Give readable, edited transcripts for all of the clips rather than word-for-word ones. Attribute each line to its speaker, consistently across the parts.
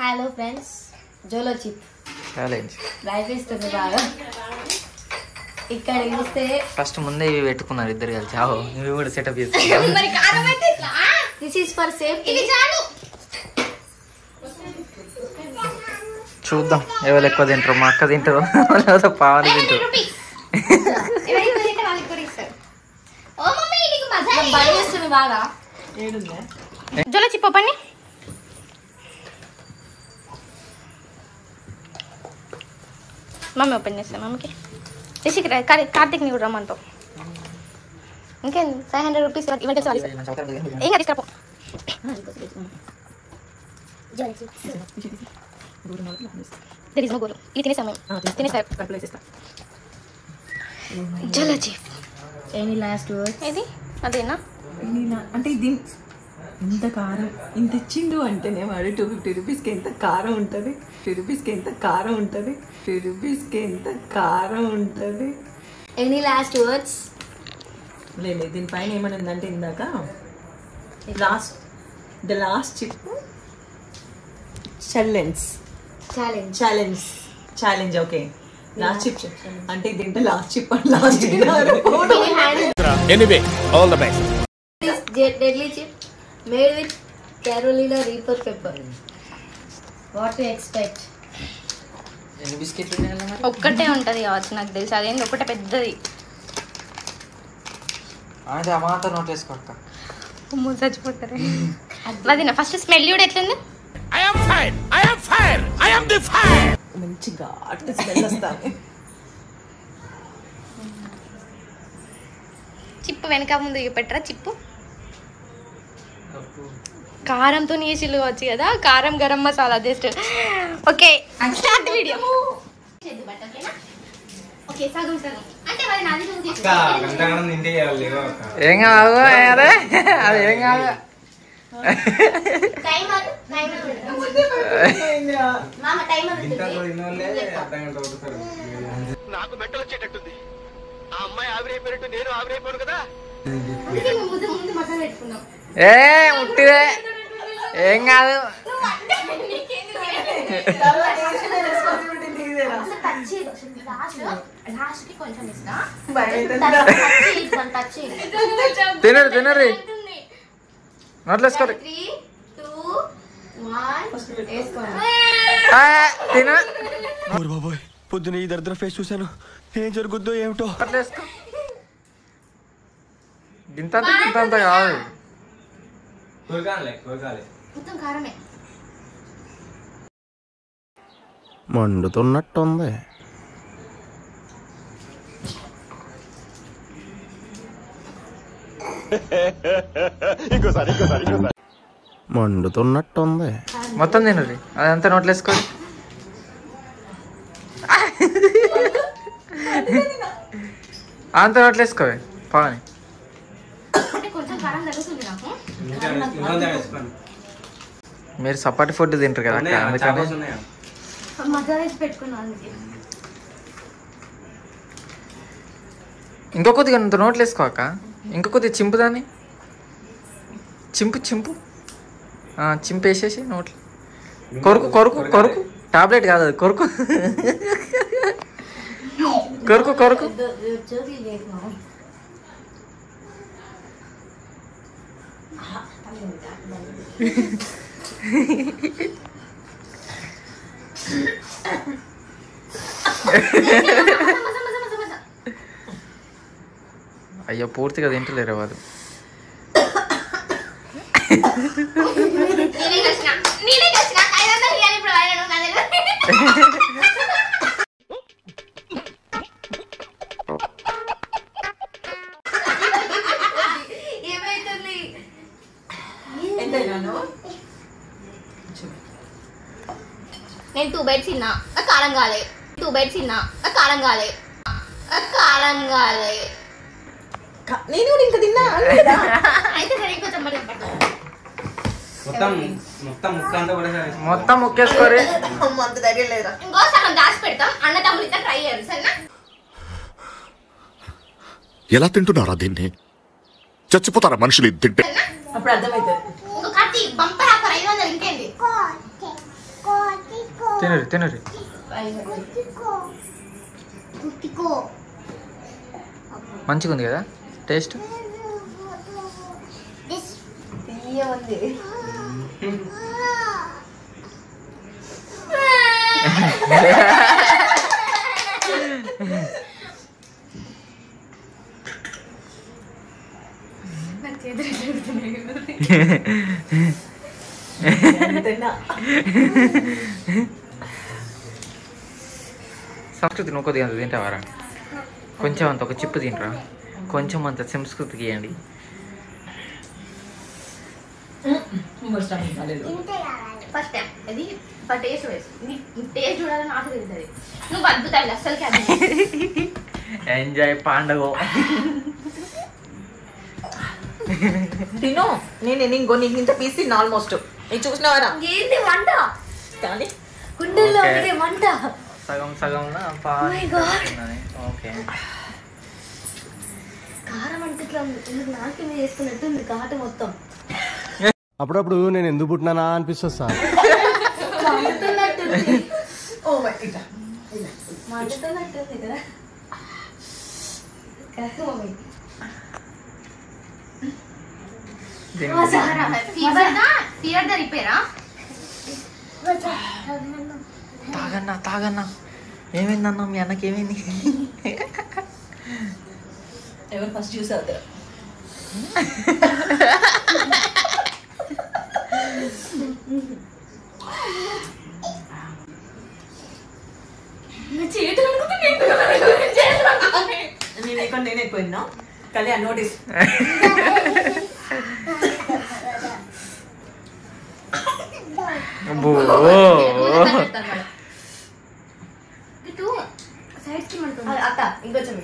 Speaker 1: Hello friends, జోలో chip
Speaker 2: challenge
Speaker 1: భయపిస్తుంది బాగా. ఇక్కడ చూస్తే
Speaker 2: ఫస్ట్ ముందే ఇవి పెట్టుకున్నారు ఇద్దరు కలిసి. ఆహో ఇవి కూడా సెటప్ చేసుకున్నారు.
Speaker 1: This is for safety.
Speaker 2: చూద్దాం ఎవరు ఎక్కువ తింటారు. మా అక్క తింటారు లేదా పావని తింటారు.
Speaker 1: భయస్తుంది బాగా.
Speaker 3: జోలో చిప్ ఓపెన్. మమ్మీ ఓపెన్ చేస్తాను. మమ్మీకి రిషికి కార్తీక్ని కూడా రమ్మంటావు. ఇంకేం 500 రూపీస్ ఇవ్వండి. ఏం కాదు తీసుకురాపో. తెలిసిన గోలు ఇది తినేసాం మేము. తినేసారు జోలో చిప్.
Speaker 1: Any last words?
Speaker 3: ఇది అదేనా
Speaker 4: అంటే ఇది ఇంత కారం ఇంత ఇచ్చిండు అంటేనే వాడు 250 రూపీస్కి ఎంత కారం ఉంటుంది, 2 రూపీస్కి ఎంత కారం ఉంటుంది, 2 రూపీస్కి ఎంత కారం ఉంటుంది.
Speaker 1: Any last words?
Speaker 4: లేదు, దీనిపైన ఏమని ఉందంటే ఇందాక last chip challenge okay. Last chip అంటే దీంట్లో last chip and last
Speaker 5: anyway all the best.
Speaker 1: Deadly chip made with Carolina Reaper pepper. What to expect?
Speaker 2: ఎన్ని బిస్కెట్లు
Speaker 3: ఒక్కటే ఉంటుంది కావచ్చు నాకు తెలిసి. అదేంటి ఒకటే పెద్దది.
Speaker 2: అంటే ఆ మాత్రం నోట్ వేసుకోక
Speaker 3: చచ్చిపోతారు. అది ఫస్ట్ స్మెల్ కూడా ఎట్లుంది?
Speaker 4: మంచి ఘాటు స్మెల్ వస్తాను.
Speaker 3: చిప్పు వెనక ముందు పెట్టరా? చిప్పు కారంతో వేసిల్లు కావచ్చు కదా. కారం garam masala just. Okay start video.
Speaker 2: ఏం కాదు అదే అది ఏం కాదు.
Speaker 5: నాకు మెంటల్ వచ్చేటట్టుంది. ఆ అమ్మాయి ఆవిరైపోయినట్టు నేను ఆవిరైపోను కదా.
Speaker 2: ఏ ముట్టిదే ఏం కాదు. తినరు నోట్లు వేసుకోరు. తిన
Speaker 5: బాబోయ్, పొద్దున ఈ దరిద్ర ఫేస్ చూశాను. ఏం జరుగుద్దో ఏమిటో.
Speaker 2: అట్లా వేసుకో. ఇంత కాదు.
Speaker 5: మండుతున్నట్టుంది. మండుతున్నట్టుంది.
Speaker 2: మొత్తం తినది అదంతా నోట్లు వేసుకోండి. అంత నోట్లు వేసుకోవాలి పావని. మీరు సపాటి ఫుడ్ తింటారు కదా అక్క, అందుకని ఇంకో కొద్దిగా అంత నోట్లు వేసుకోక. ఇంకో కొద్దిగా చింపుదాన్ని. చింపు చింపేసేసి నోట్లు. కొరుకు టాబ్లెట్ కాదు అది. కొరుకు అయ్యో పూర్తిగా తింటలేరు వాళ్ళు.
Speaker 3: నేను 2 బైట్స్ తిన్నా, కారం కాలే. 2 బైట్స్ తిన్నా, కారం కాలే.
Speaker 4: నేను కూడా ఇంకా తిన్నా.
Speaker 3: అయితే సరే కొంచెం
Speaker 2: మొత్తం ముక్కేసుకోరి.
Speaker 4: అంత ధైర్యం లేదా?
Speaker 3: ఇంకో సగం దాచి పెడతాం. అన్న తమ్ముడు ఇట్లా ట్రై చేయాలి సరేనా?
Speaker 6: ఎలా తింటున్నారా దీన్ని? చచ్చిపోతారా మనుషులు ఇది తింటే?
Speaker 4: అప్పుడు అర్థమవుతుంది.
Speaker 3: ఒక కత్తి బంపర్ ఆఫర్ 500 ఇంకేంది?
Speaker 2: తినరు తినరు. మంచిగా ఉంది కదా టేస్ట్. సంస్కృతి నువ్వు కొద్దిగా అంత తింటావారా? కొంచెం అంత ఒక చిప్పు తింటరా, కొంచెం అంత సంస్కృతికి ఇవ్వండి.
Speaker 3: ఫస్ట్ టైం అది టేస్ట్ వేసి టేస్ట్ చూడాలని ఆశ తింటుంది. నువ్వు అద్భుతాలు అస్సలకి
Speaker 2: ఎంజాయ్ పండుగ.
Speaker 4: తిను. నీకు ఇంత పీస్ తిన్నా ఆల్మోస్ట్. నీకు చూసినవారా
Speaker 1: ఏంటి వంట
Speaker 4: కానీ
Speaker 1: కుండల్లో వంట
Speaker 2: సగం సగం. ఓకే
Speaker 1: కారం అంటే ఇట్లా నాకే చేసుకున్నట్టుంది ఘాటు మొత్తం.
Speaker 5: అప్పుడప్పుడు నేను ఎందుకు పుట్టినానా అనిపిస్తుంది సార్.
Speaker 1: మండుతున్నట్టుంది. మండుతున్నట్టుంది కదా. మమ్మీ
Speaker 3: ఫీవర్ ద రిపేరా?
Speaker 2: తాగన్నా తాగన్నా. ఏమైందన్నా మీ అన్నకి? ఏమైంది?
Speaker 4: ఎవరు ఫస్ట్ చూసారు? నేను ఎక్కువ విన్నా కళ్యాణ్ నోటీస్.
Speaker 1: అత్త ఇంకొంచెం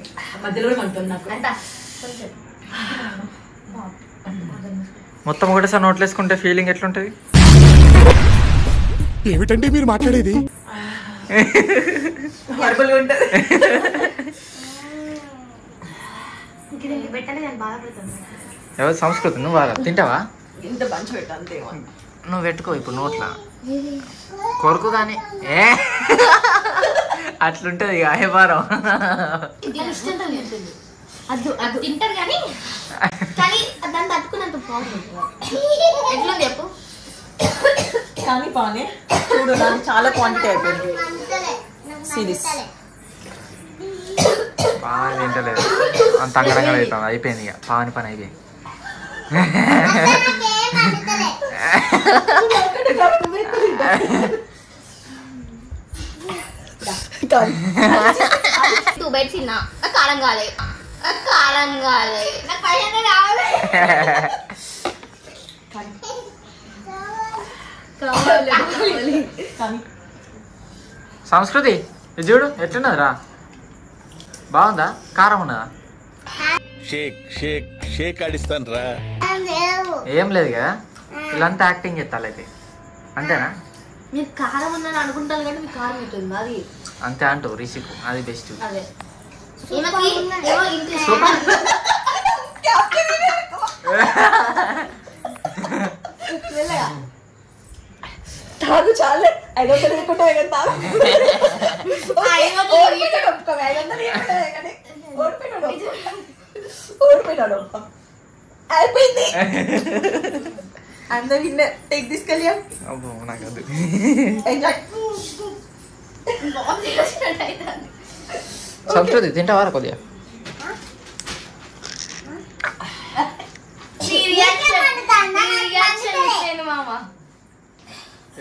Speaker 4: మధ్యలో కూడా మంటుంది నాకు.
Speaker 1: అంత కొంచెం
Speaker 2: మొత్తం ఒకటేసారి నోట్లు వేసుకుంటే ఫీలింగ్ ఎట్లుంటది?
Speaker 6: ఏమిటండి మీరు మాట్లాడేది?
Speaker 4: హర్బల్గా ఉంటుంది.
Speaker 1: పెట్టాలి నేను బాధపడుతుంది.
Speaker 2: ఎవరు సంస్కృతి? నువ్వు బాగా తింటావా?
Speaker 4: ఇంత పంచి పెట్టా అంతే.
Speaker 2: నువ్వు పెట్టుకో ఇప్పుడు నోట్లా కొరకు కానీ. ఏ అట్లుంటది ఆయవారం.
Speaker 3: అది తింటారు కానీ
Speaker 1: కానీ దాన్ని తట్టుకున్నంత బాగుంటుంది. ఎట్లుంది చెప్పు.
Speaker 4: కానీ బానే చూడు నాకు చాలా క్వాంటిటీ అయిపోయింది. సీరియస్
Speaker 2: పావని తింటలేదు, అంత అంగరంగా అవుతుంది. అయిపోయింది ఇక పావని పని అయిపోయింది.
Speaker 3: టూ బైట్స్ తిన్నా నాకు కారం కాలే, కారం కాలే, నాకు పైన రావాలి.
Speaker 2: సంస్కృతి ఇది చూడు ఎట్లున్నది రా, బాగుందా? కారం ఉన్నదా?
Speaker 7: షేక్ షేక్ షేక్ ఆడిస్తాను రా.
Speaker 2: ఏం లేదు కదా, ఇలాంతా యాక్టింగ్ చేస్తాను అయితే అంతేనా?
Speaker 1: మీరు కారం ఉందని అనుకుంటారు కానీ మీకు కారం ఉంటుంది అది
Speaker 2: అంతే అంటూ రిసిక్ అది బెస్ట్.
Speaker 1: అదే
Speaker 4: తాగు చాలే 500 లేకుంటాయి కదా. ఓడిపోయినాడు అయిపోయింది. అందరు విన్నర్. Take this Kalyan.
Speaker 2: అబ్బో నాకు అది
Speaker 4: ఎంజాయ్.
Speaker 2: సంస్కృతి తింటావారా కొద్దిగా?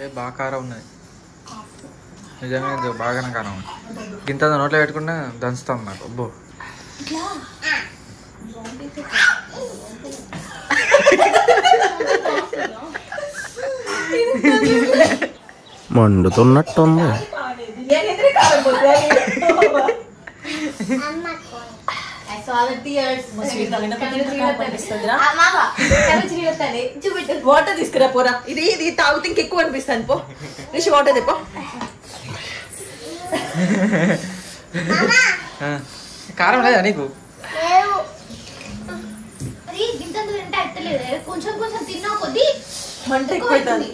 Speaker 2: ఏ బాగా కారం ఉన్నది నిజమే, బాగానే కారం ఉంది. ఇంత నోట్లో పెట్టుకుంటే దంచుతాం నాకు. అబ్బో
Speaker 5: మండుతున్నట్టుంది.
Speaker 4: వాటర్ తీసుకురా పోరా. ఇది ఇది తాగితే ఇంకెక్కువ అనిపిస్తాను. పో రిషి వాటర్ తెప్పో.
Speaker 2: కారం లేదా నీకు?
Speaker 3: కొంచెం కొంచెం తిన్నా కొద్ది
Speaker 4: మంట ఎక్కువ అవుతుంది.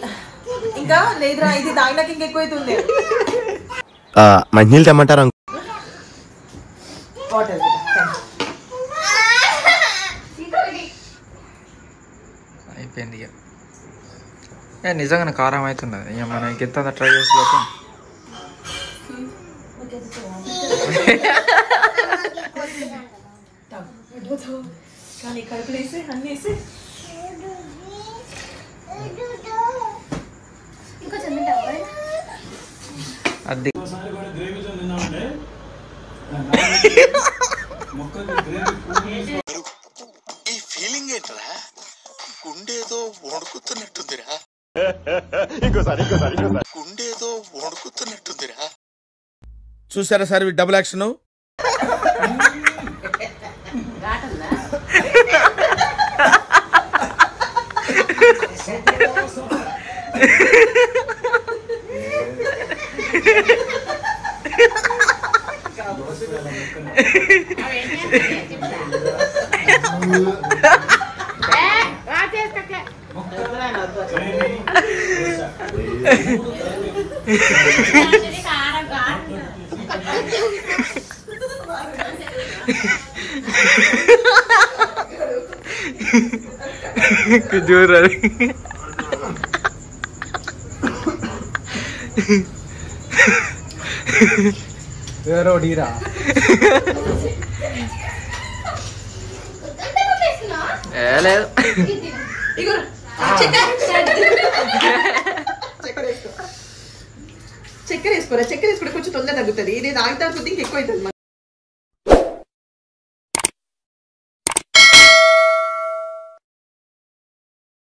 Speaker 4: ఇంకా లేదురా ఇది తాగినాక ఇంకా ఎక్కువ అవుతుంది
Speaker 5: మంచినీళ్ళు తెమ్మంటారా
Speaker 4: వాటర్
Speaker 2: అయిపోయింది ఇక నిజంగానే కారం అవుతుంది ఇక మనకి ఎంత ట్రై చేసి లోపం
Speaker 4: కానీ కడుపులు వేసి అన్నీ వేసి
Speaker 2: అది
Speaker 7: ఈ ఫీలింగ్ ఏంట్రా గుండేదో వణుకుతున్నట్టుందిరా గుండేదో వణుకుతున్నట్టుందిరా చూసారా సార్ డబుల్ యాక్షన్
Speaker 2: చూడాలి
Speaker 5: డీరా
Speaker 2: లేదు
Speaker 4: చక్కెర వేసుకోరా చక్కెర వేసుకుంటే కొంచెం తొందర తగ్గుతుంది ఇది తాగితే కొద్దిగా ఎక్కువ అవుతుంది